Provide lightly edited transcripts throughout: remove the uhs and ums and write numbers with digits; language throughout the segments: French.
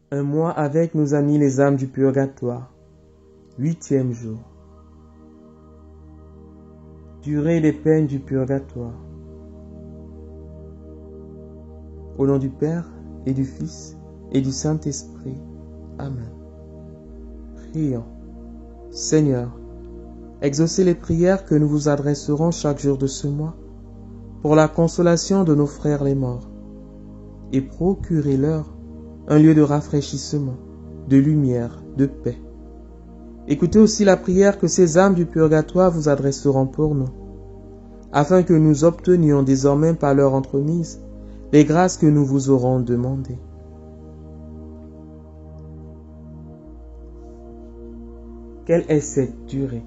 Un mois avec nos amis les âmes du purgatoire. 8e jour. Durée des peines du purgatoire. Au nom du Père et du Fils et du Saint-Esprit. Amen. Prions. Seigneur, exaucez les prières que nous vous adresserons chaque jour de ce mois pour la consolation de nos frères les morts et procurez-leur un lieu de rafraîchissement, de lumière, de paix. Écoutez aussi la prière que ces âmes du purgatoire vous adresseront pour nous, afin que nous obtenions désormais par leur entremise les grâces que nous vous aurons demandées. Quelle est cette durée?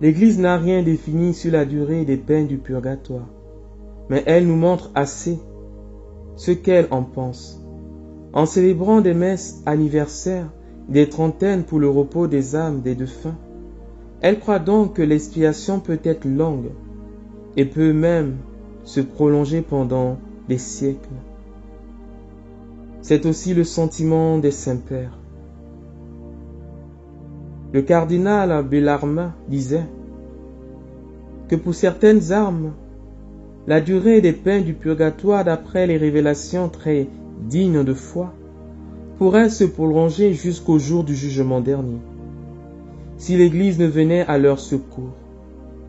L'Église n'a rien défini sur la durée des peines du purgatoire, mais elle nous montre assez ce qu'elle en pense. En célébrant des messes anniversaires, des trentaines pour le repos des âmes des défunts, elle croit donc que l'expiation peut être longue et peut même se prolonger pendant des siècles. C'est aussi le sentiment des saints-pères. Le cardinal Bellarmin disait que pour certaines âmes, la durée des peines du purgatoire, d'après les révélations très dignes de foi, pourrait se prolonger jusqu'au jour du jugement dernier, si l'Église ne venait à leur secours.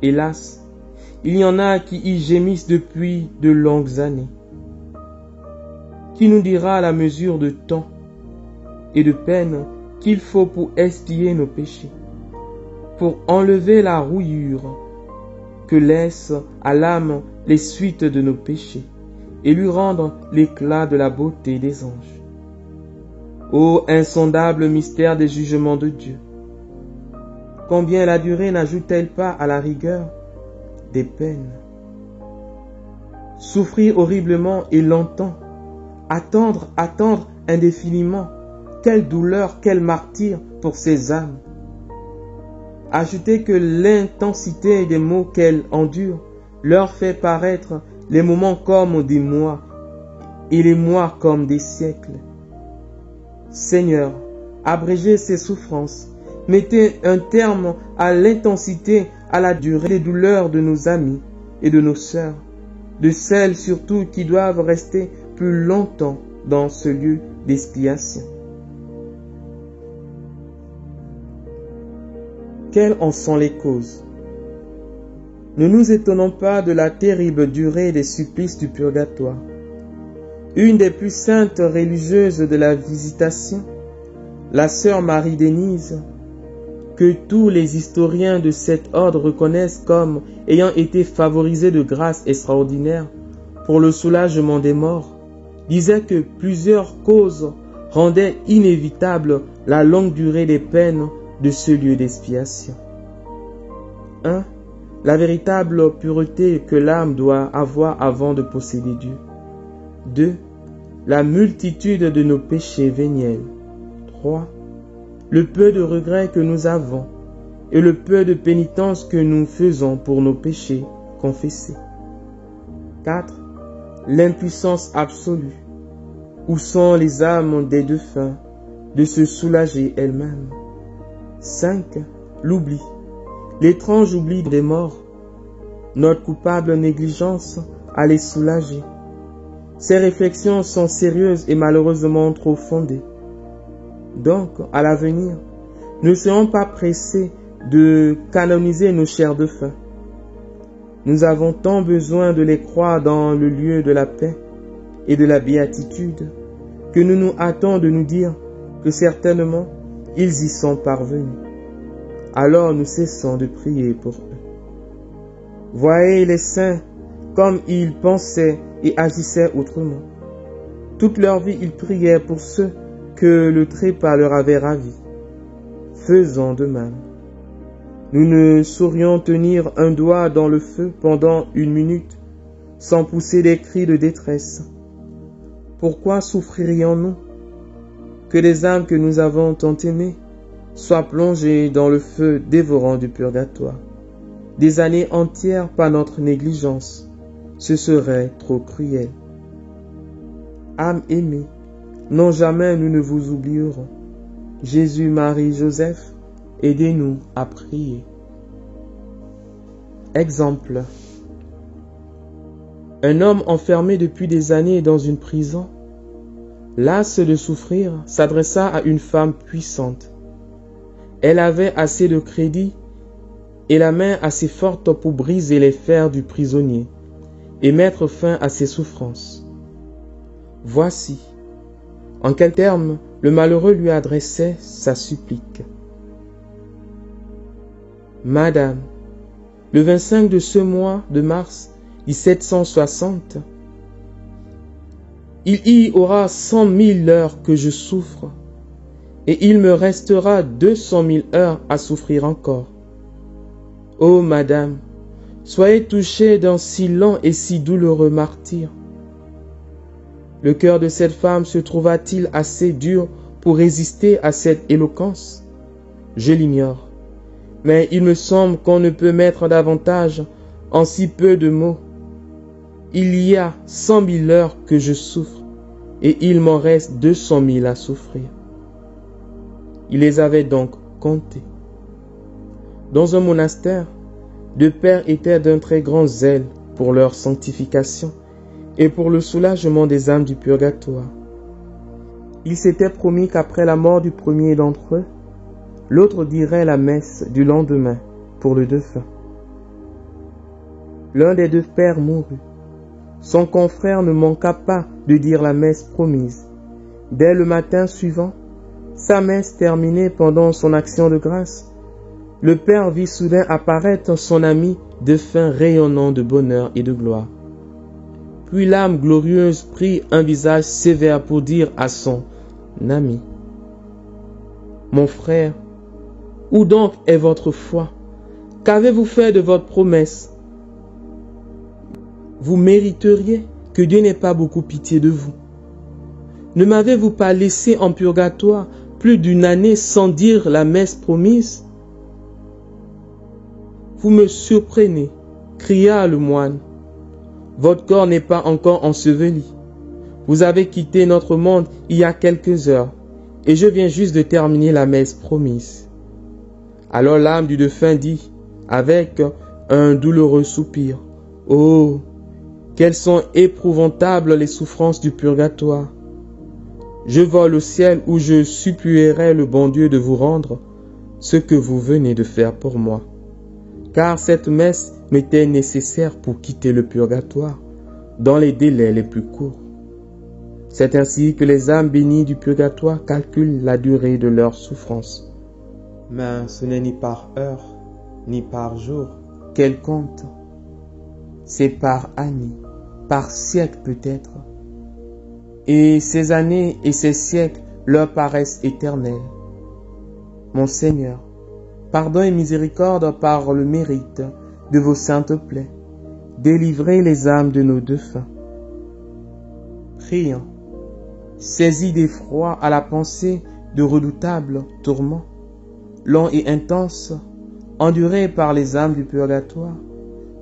Hélas, il y en a qui y gémissent depuis de longues années. Qui nous dira la mesure de temps et de peine qu'il faut pour expier nos péchés, pour enlever la rouillure que laissent à l'âme les suites de nos péchés et lui rendre l'éclat de la beauté des anges. Ô insondable mystère des jugements de Dieu! Combien la durée n'ajoute-t-elle pas à la rigueur des peines? Souffrir horriblement et longtemps, attendre indéfiniment, quelle douleur, quel martyre pour ces âmes! Ajoutez que l'intensité des maux qu'elles endurent leur fait paraître les moments comme des mois et les mois comme des siècles. Seigneur, abrégez ces souffrances, mettez un terme à l'intensité, à la durée des douleurs de nos amis et de nos sœurs, de celles surtout qui doivent rester plus longtemps dans ce lieu d'expiation. Quelles en sont les causes? Ne nous étonnons pas de la terrible durée des supplices du purgatoire. Une des plus saintes religieuses de la Visitation, la sœur Marie-Denise, que tous les historiens de cet ordre reconnaissent comme ayant été favorisée de grâces extraordinaires pour le soulagement des morts, disait que plusieurs causes rendaient inévitable la longue durée des peines de ce lieu d'expiation. 1. La véritable pureté que l'âme doit avoir avant de posséder Dieu. 2. La multitude de nos péchés véniels. 3. Le peu de regrets que nous avons et le peu de pénitence que nous faisons pour nos péchés confessés. 4. L'impuissance absolue. Où sont les âmes des défunts de se soulager elles-mêmes? 5. L'oubli. L'étrange oubli des morts. Notre coupable négligence à les soulager. Ces réflexions sont sérieuses et malheureusement trop fondées. Donc, à l'avenir, ne soyons pas pressés de canoniser nos chers défunts. Nous avons tant besoin de les croire dans le lieu de la paix et de la béatitude que nous nous hâtons de nous dire que certainement ils y sont parvenus. Alors nous cessons de prier pour eux. Voyez les saints comme ils pensaient et agissaient autrement. Toute leur vie, ils priaient pour ceux que le trépas leur avait ravis. Faisons de même. Nous ne saurions tenir un doigt dans le feu pendant 1 minute sans pousser des cris de détresse. Pourquoi souffririons-nous que les âmes que nous avons tant aimées soient plongées dans le feu dévorant du purgatoire? Des années entières par notre négligence, ce serait trop cruel. Âme aimée, Non, jamais nous ne vous oublierons. Jésus, Marie, Joseph, aidez-nous à prier. Exemple. Un homme enfermé depuis des années dans une prison, las de souffrir, s'adressa à une femme puissante. Elle avait assez de crédit et la main assez forte pour briser les fers du prisonnier et mettre fin à ses souffrances. Voici, en quels termes le malheureux lui adressait sa supplique. Madame, le 25 de ce mois de mars 1760, il y aura 100 000 heures que je souffre, et il me restera 200 000 heures à souffrir encore. Ô madame, soyez touchée d'un si long et si douloureux martyre. Le cœur de cette femme se trouva-t-il assez dur pour résister à cette éloquence? Je l'ignore, mais il me semble qu'on ne peut mettre davantage en si peu de mots. Il y a 100 000 heures que je souffre, et il m'en reste 200 000 à souffrir. Il les avait donc comptés. Dans un monastère, deux pères étaient d'un très grand zèle pour leur sanctification et pour le soulagement des âmes du purgatoire. Ils s'étaient promis qu'après la mort du premier d'entre eux, l'autre dirait la messe du lendemain pour le défunt. L'un des deux pères mourut. Son confrère ne manqua pas de dire la messe promise. Dès le matin suivant, sa messe terminée pendant son action de grâce, le père vit soudain apparaître son ami défunt rayonnant de bonheur et de gloire. Puis l'âme glorieuse prit un visage sévère pour dire à son ami: Mon frère, où donc est votre foi? Qu'avez-vous fait de votre promesse? Vous mériteriez que Dieu n'ait pas beaucoup pitié de vous. Ne m'avez-vous pas laissé en purgatoire plus d'une année sans dire la messe promise? Vous me surprenez, cria le moine. Votre corps n'est pas encore enseveli. Vous avez quitté notre monde il y a quelques heures, et je viens juste de terminer la messe promise. Alors l'âme du défunt dit, avec un douloureux soupir, « Oh, quelles sont éprouvantables les souffrances du purgatoire! Je vole au ciel où je supplierai le bon Dieu de vous rendre ce que vous venez de faire pour moi. Car cette messe m'était nécessaire pour quitter le purgatoire dans les délais les plus courts. C'est ainsi que les âmes bénies du purgatoire calculent la durée de leur souffrance. Mais ce n'est ni par heure, ni par jour qu'elles comptent. C'est par année, par siècle peut-être. Et ces années et ces siècles leur paraissent éternels. Mon Seigneur, pardon et miséricorde par le mérite de vos saintes plaies, délivrez les âmes de nos défunts. Prions, saisis d'effroi à la pensée de redoutables tourments, longs et intenses, endurés par les âmes du purgatoire,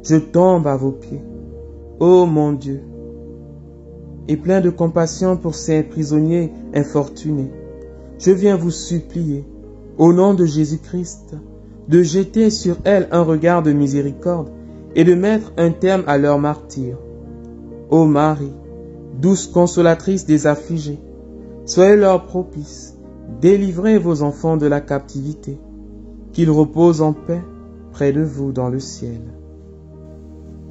je tombe à vos pieds, ô mon Dieu, et plein de compassion pour ces prisonniers infortunés, je viens vous supplier, au nom de Jésus-Christ, de jeter sur elles un regard de miséricorde et de mettre un terme à leur martyre. Ô Marie, douce consolatrice des affligés, soyez leur propice, délivrez vos enfants de la captivité, qu'ils reposent en paix près de vous dans le ciel.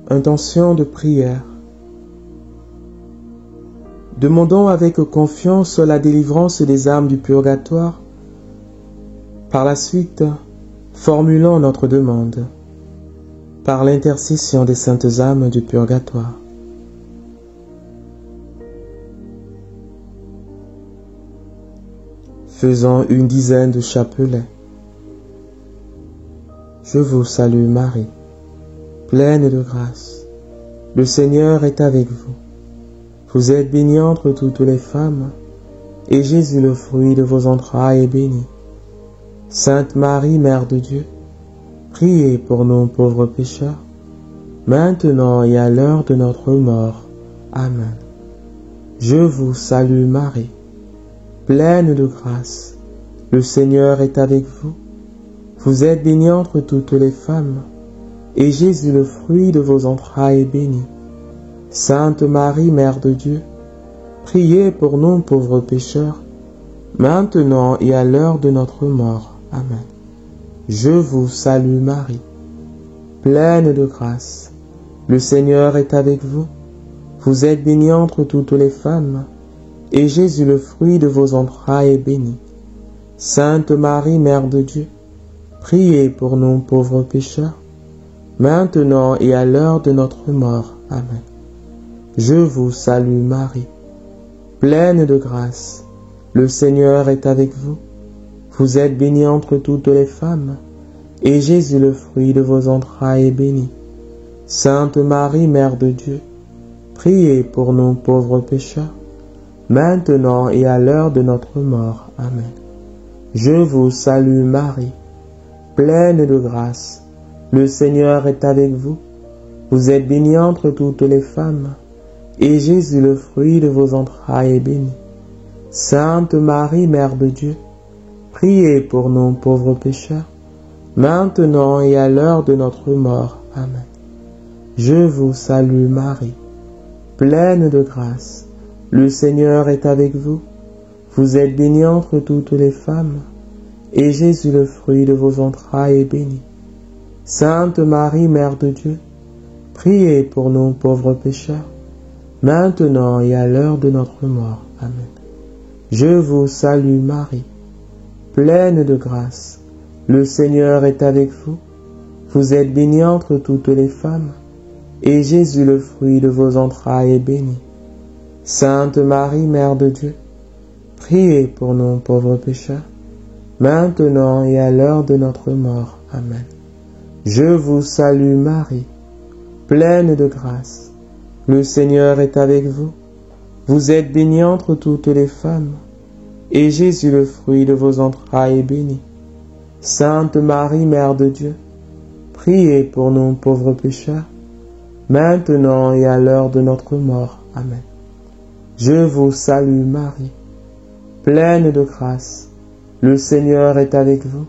Intention de prière. Demandons avec confiance la délivrance des âmes du purgatoire. Par la suite, formulons notre demande par l'intercession des saintes âmes du purgatoire. Faisons une dizaine de chapelets. Je vous salue Marie, pleine de grâce. Le Seigneur est avec vous. Vous êtes bénie entre toutes les femmes, et Jésus, le fruit de vos entrailles, est béni. Sainte Marie, Mère de Dieu, priez pour nous pauvres pécheurs, maintenant et à l'heure de notre mort. Amen. Je vous salue Marie, pleine de grâce. Le Seigneur est avec vous. Vous êtes bénie entre toutes les femmes, et Jésus, le fruit de vos entrailles, est béni. Sainte Marie, Mère de Dieu, priez pour nous pauvres pécheurs, maintenant et à l'heure de notre mort. Amen. Je vous salue Marie, pleine de grâce. Le Seigneur est avec vous. Vous êtes bénie entre toutes les femmes, et Jésus, le fruit de vos entrailles, est béni. Sainte Marie, Mère de Dieu, priez pour nous pauvres pécheurs, maintenant et à l'heure de notre mort. Amen. Je vous salue Marie, pleine de grâce. Le Seigneur est avec vous. Vous êtes bénie entre toutes les femmes, et Jésus, le fruit de vos entrailles, est béni. Sainte Marie, Mère de Dieu, priez pour nous pauvres pécheurs, maintenant et à l'heure de notre mort. Amen. Je vous salue Marie, pleine de grâce. Le Seigneur est avec vous. Vous êtes bénie entre toutes les femmes, et Jésus, le fruit de vos entrailles, est béni. Sainte Marie, Mère de Dieu, priez pour nous pauvres pécheurs, maintenant et à l'heure de notre mort. Amen. Je vous salue Marie, pleine de grâce. Le Seigneur est avec vous. Vous êtes bénie entre toutes les femmes, et Jésus, le fruit de vos entrailles, est béni. Sainte Marie, Mère de Dieu, priez pour nous pauvres pécheurs, maintenant et à l'heure de notre mort. Amen. Je vous salue Marie, pleine de grâce. Le Seigneur est avec vous. Vous êtes bénie entre toutes les femmes, et Jésus, le fruit de vos entrailles, est béni. Sainte Marie, Mère de Dieu, priez pour nous pauvres pécheurs, maintenant et à l'heure de notre mort. Amen. Je vous salue Marie, pleine de grâce. Le Seigneur est avec vous. Vous êtes bénie entre toutes les femmes, et Jésus, le fruit de vos entrailles, est béni. Sainte Marie, Mère de Dieu, priez pour nous pauvres pécheurs, maintenant et à l'heure de notre mort. Amen. Je vous salue Marie, pleine de grâce. Le Seigneur est avec vous.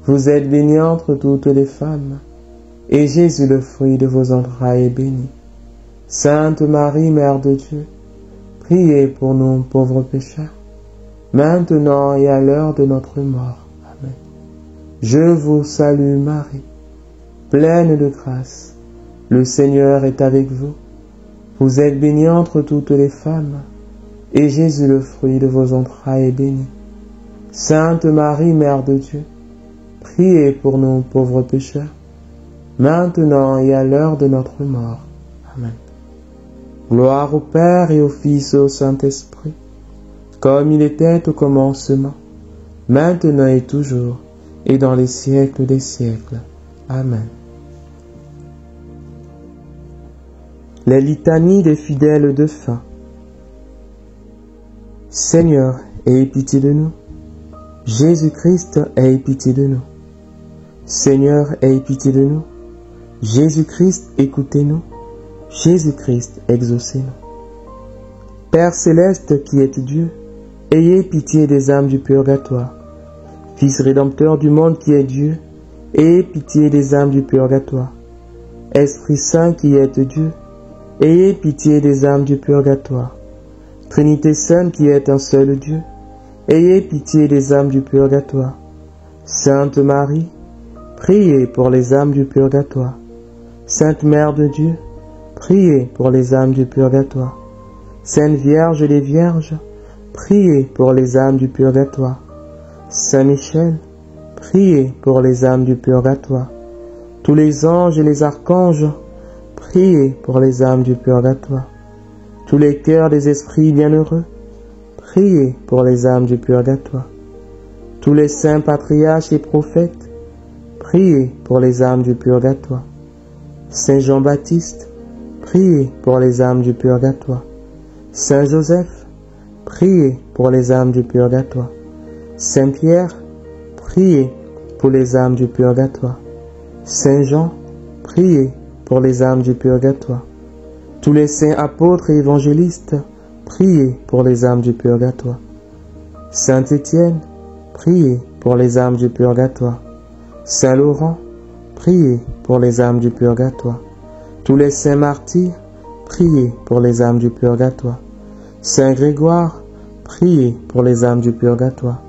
Vous êtes bénie entre toutes les femmes, et Jésus, le fruit de vos entrailles, est béni. Sainte Marie, Mère de Dieu, priez pour nous pauvres pécheurs, maintenant et à l'heure de notre mort. Amen. Je vous salue Marie, pleine de grâce. Le Seigneur est avec vous. Vous êtes bénie entre toutes les femmes, et Jésus, le fruit de vos entrailles, est béni. Sainte Marie, Mère de Dieu, priez pour nous pauvres pécheurs, maintenant et à l'heure de notre mort. Amen. Gloire au Père et au Fils et au Saint-Esprit, comme il était au commencement, maintenant et toujours, et dans les siècles des siècles. Amen. Les litanies des fidèles de fin. Seigneur, aie pitié de nous. Jésus-Christ, aie pitié de nous. Seigneur, aie pitié de nous. Jésus-Christ, écoutez-nous. Jésus-Christ, exaucez-nous. Père céleste qui êtes Dieu, ayez pitié des âmes du purgatoire. Fils rédempteur du monde qui est Dieu, ayez pitié des âmes du purgatoire. Esprit Saint qui êtes Dieu, ayez pitié des âmes du purgatoire. Trinité Sainte qui est un seul Dieu, ayez pitié des âmes du purgatoire. Sainte Marie, priez pour les âmes du purgatoire. Sainte Mère de Dieu, priez pour les âmes du purgatoire. Sainte Vierge des Vierges, priez pour les âmes du purgatoire. Saint Michel, priez pour les âmes du purgatoire. Tous les anges et les archanges, priez pour les âmes du purgatoire. Tous les cœurs des esprits bienheureux, priez pour les âmes du purgatoire. Tous les saints patriarches et prophètes, priez pour les âmes du purgatoire. Saint Jean-Baptiste, priez pour les âmes du purgatoire. Saint Joseph, priez pour les âmes du purgatoire. Saint Pierre, priez pour les âmes du purgatoire. Saint Jean, priez pour les âmes du purgatoire. Tous les saints apôtres et évangélistes, priez pour les âmes du purgatoire. Saint Étienne, priez pour les âmes du purgatoire. Saint Laurent, priez pour les âmes du purgatoire. Tous les saints martyrs, priez pour les âmes du purgatoire. Saint Grégoire, priez pour les âmes du purgatoire.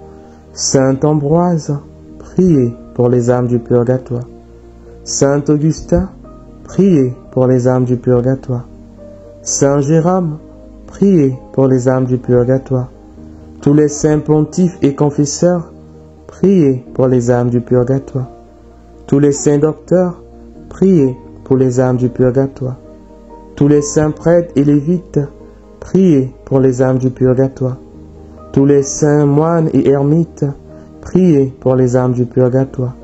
Saint Ambroise, priez pour les âmes du purgatoire. Saint Augustin, priez pour les âmes du purgatoire. Saint Jérôme, priez pour les âmes du purgatoire. Tous les saints pontifes et confesseurs, priez pour les âmes du purgatoire. Tous les saints docteurs, priez pour les âmes du purgatoire. Tous les saints prêtres et lévites, priez pour les âmes du purgatoire. Tous les saints moines et ermites, priez pour les âmes du purgatoire.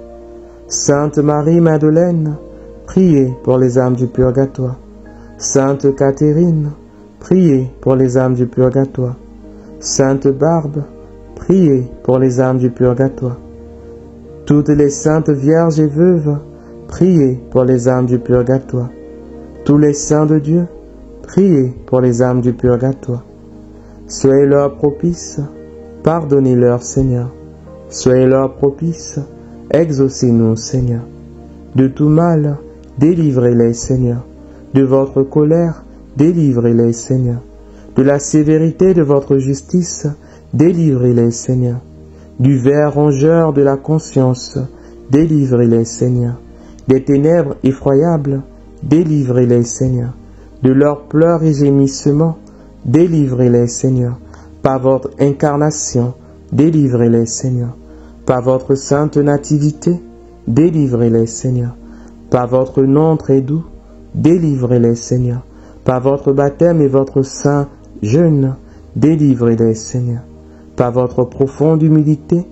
Sainte Marie-Madeleine, priez pour les âmes du purgatoire. Sainte Catherine, priez pour les âmes du purgatoire. Sainte Barbe, priez pour les âmes du purgatoire. Toutes les saintes vierges et veuves, priez pour les âmes du purgatoire. Tous les saints de Dieu, priez pour les âmes du purgatoire. Soyez-leur propices, pardonnez-leur, Seigneur. Soyez-leur propices, exaucez-nous, Seigneur. De tout mal, délivrez-les, Seigneur. De votre colère, délivrez-les, Seigneur. De la sévérité de votre justice, délivrez-les, Seigneur. Du ver rongeur de la conscience, délivrez-les, Seigneur. Des ténèbres effroyables, délivrez-les, Seigneur. De leurs pleurs et gémissements, délivrez-les, Seigneur. Par votre incarnation, délivrez-les, Seigneur. Par votre sainte nativité, délivrez-les, Seigneur. Par votre nom très doux, délivrez-les, Seigneur. Par votre baptême et votre saint jeûne, délivrez-les, Seigneur. Par votre profonde humilité,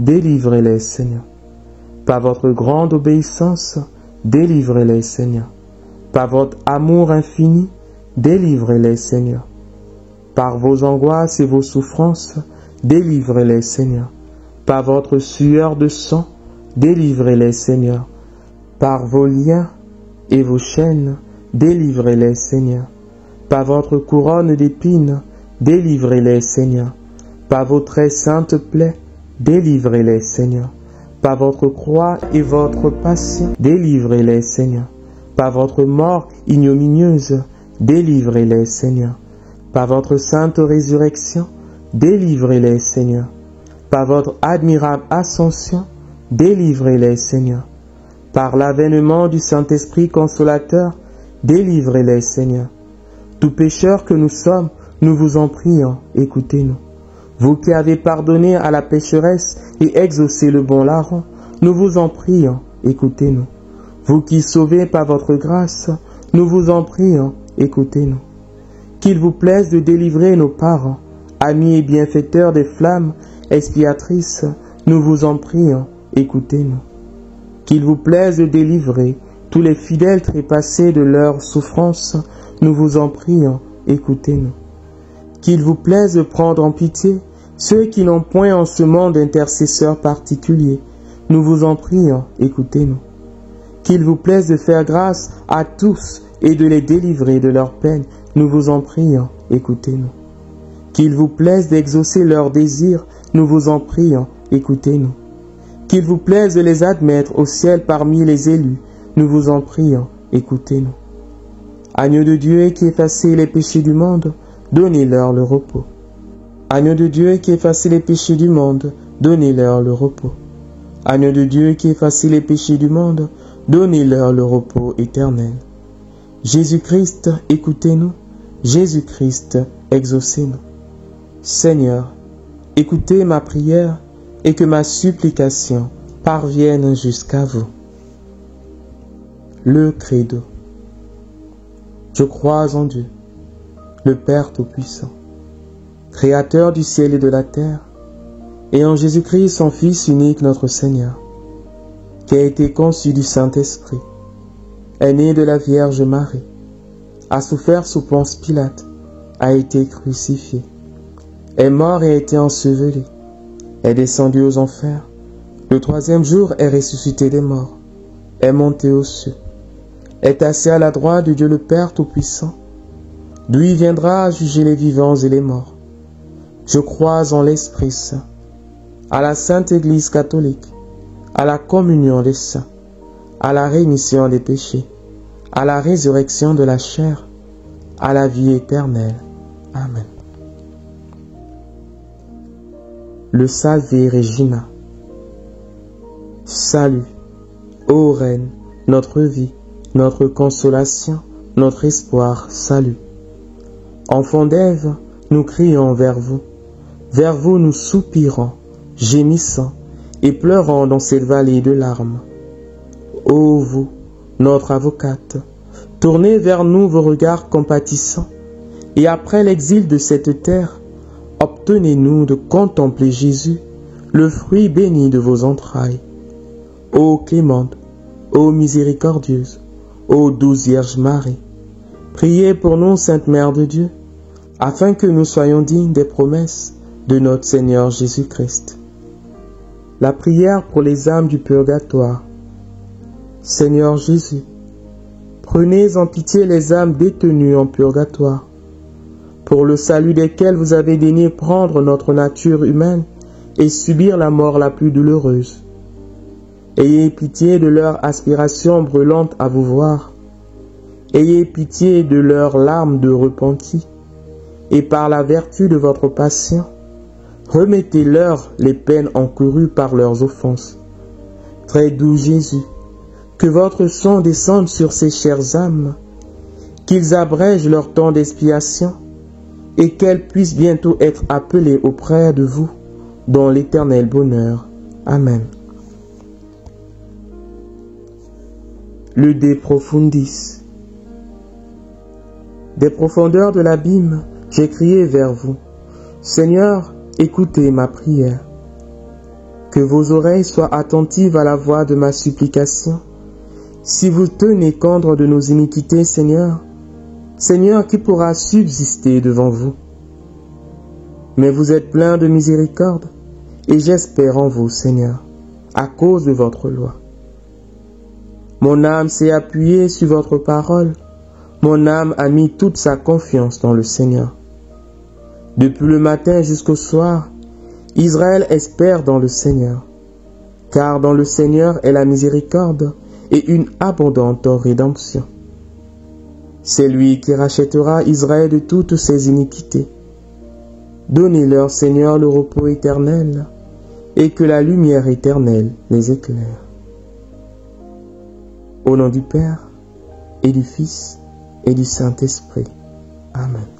délivrez-les, Seigneur. Par votre grande obéissance, délivrez-les, Seigneur. Par votre amour infini, délivrez-les, Seigneur. Par vos angoisses et vos souffrances, délivrez-les, Seigneur. Par votre sueur de sang, délivrez-les, Seigneur. Par vos liens et vos chaînes, délivrez-les, Seigneur. Par votre couronne d'épines, délivrez-les, Seigneur. Par vos très saintes plaies, délivrez-les, Seigneur. Par votre croix et votre passion, délivrez-les, Seigneur. Par votre mort ignominieuse, délivrez-les, Seigneur. Par votre sainte résurrection, délivrez-les, Seigneur. Par votre admirable ascension, délivrez-les, Seigneur. Par l'avènement du Saint-Esprit consolateur, délivrez-les, Seigneur. Tout pécheur que nous sommes, nous vous en prions, écoutez-nous. Vous qui avez pardonné à la pécheresse et exaucé le bon larron, nous vous en prions, écoutez-nous. Vous qui sauvez par votre grâce, nous vous en prions, écoutez-nous. Qu'il vous plaise de délivrer nos parents, amis et bienfaiteurs des flammes expiatrices, nous vous en prions, écoutez-nous. Qu'il vous plaise de délivrer tous les fidèles trépassés de leurs souffrances, nous vous en prions, écoutez-nous. Qu'il vous plaise de prendre en pitié ceux qui n'ont point en ce monde d'intercesseurs particuliers, nous vous en prions, écoutez-nous. Qu'il vous plaise de faire grâce à tous et de les délivrer de leurs peines, nous vous en prions, écoutez-nous. Qu'il vous plaise d'exaucer leurs désirs, nous vous en prions, écoutez-nous. Qu'il vous plaise de les admettre au ciel parmi les élus, nous vous en prions, écoutez-nous. Agneau de Dieu qui effacez les péchés du monde, donnez-leur le repos. Agneau de Dieu qui effacez les péchés du monde, donnez-leur le repos. Agneau de Dieu qui effacez les péchés du monde, donnez-leur le repos éternel. Jésus-Christ, écoutez-nous. Jésus-Christ, exaucez-nous. Seigneur, écoutez ma prière et que ma supplication parvienne jusqu'à vous. Le credo. Je crois en Dieu, le Père Tout-Puissant, Créateur du ciel et de la terre, et en Jésus-Christ, son Fils unique, notre Seigneur, qui a été conçu du Saint-Esprit, est né de la Vierge Marie, a souffert sous Ponce Pilate, a été crucifié, est mort et a été enseveli, est descendu aux enfers, le troisième jour est ressuscité des morts, est monté aux cieux, est assis à la droite de Dieu le Père Tout-Puissant, d'où il viendra à juger les vivants et les morts. Je crois en l'Esprit Saint, à la Sainte Église catholique, à la communion des saints, à la rémission des péchés, à la résurrection de la chair, à la vie éternelle. Amen. Le Salve Regina. Salut, ô Reine, notre vie, notre consolation, notre espoir, salut. Enfants d'Ève, nous crions vers vous nous soupirons, gémissant et pleurant dans cette vallée de larmes. Ô vous, notre avocate, tournez vers nous vos regards compatissants, et après l'exil de cette terre, obtenez-nous de contempler Jésus, le fruit béni de vos entrailles. Ô clémente, ô miséricordieuse, ô douce Vierge Marie, priez pour nous, Sainte Mère de Dieu, afin que nous soyons dignes des promesses de notre Seigneur Jésus-Christ. La prière pour les âmes du purgatoire. Seigneur Jésus, prenez en pitié les âmes détenues en purgatoire, pour le salut desquelles vous avez daigné prendre notre nature humaine et subir la mort la plus douloureuse. Ayez pitié de leur aspiration brûlante à vous voir. Ayez pitié de leurs larmes de repenti, et par la vertu de votre passion, remettez-leur les peines encourues par leurs offenses. Très doux Jésus, que votre sang descende sur ces chères âmes, qu'ils abrègent leur temps d'expiation, et qu'elles puissent bientôt être appelées auprès de vous dans l'éternel bonheur. Amen. Le De Profundis. Des profondeurs de l'abîme, j'ai crié vers vous. Seigneur, écoutez ma prière. Que vos oreilles soient attentives à la voix de ma supplication. Si vous tenez compte de nos iniquités, Seigneur, Seigneur, qui pourra subsister devant vous? Mais vous êtes plein de miséricorde, et j'espère en vous, Seigneur, à cause de votre loi. Mon âme s'est appuyée sur votre parole. Mon âme a mis toute sa confiance dans le Seigneur. Depuis le matin jusqu'au soir, Israël espère dans le Seigneur, car dans le Seigneur est la miséricorde et une abondante rédemption. C'est lui qui rachètera Israël de toutes ses iniquités. Donnez-leur, Seigneur, le repos éternel, et que la lumière éternelle les éclaire. Au nom du Père, et du Fils, et du Saint-Esprit. Amen.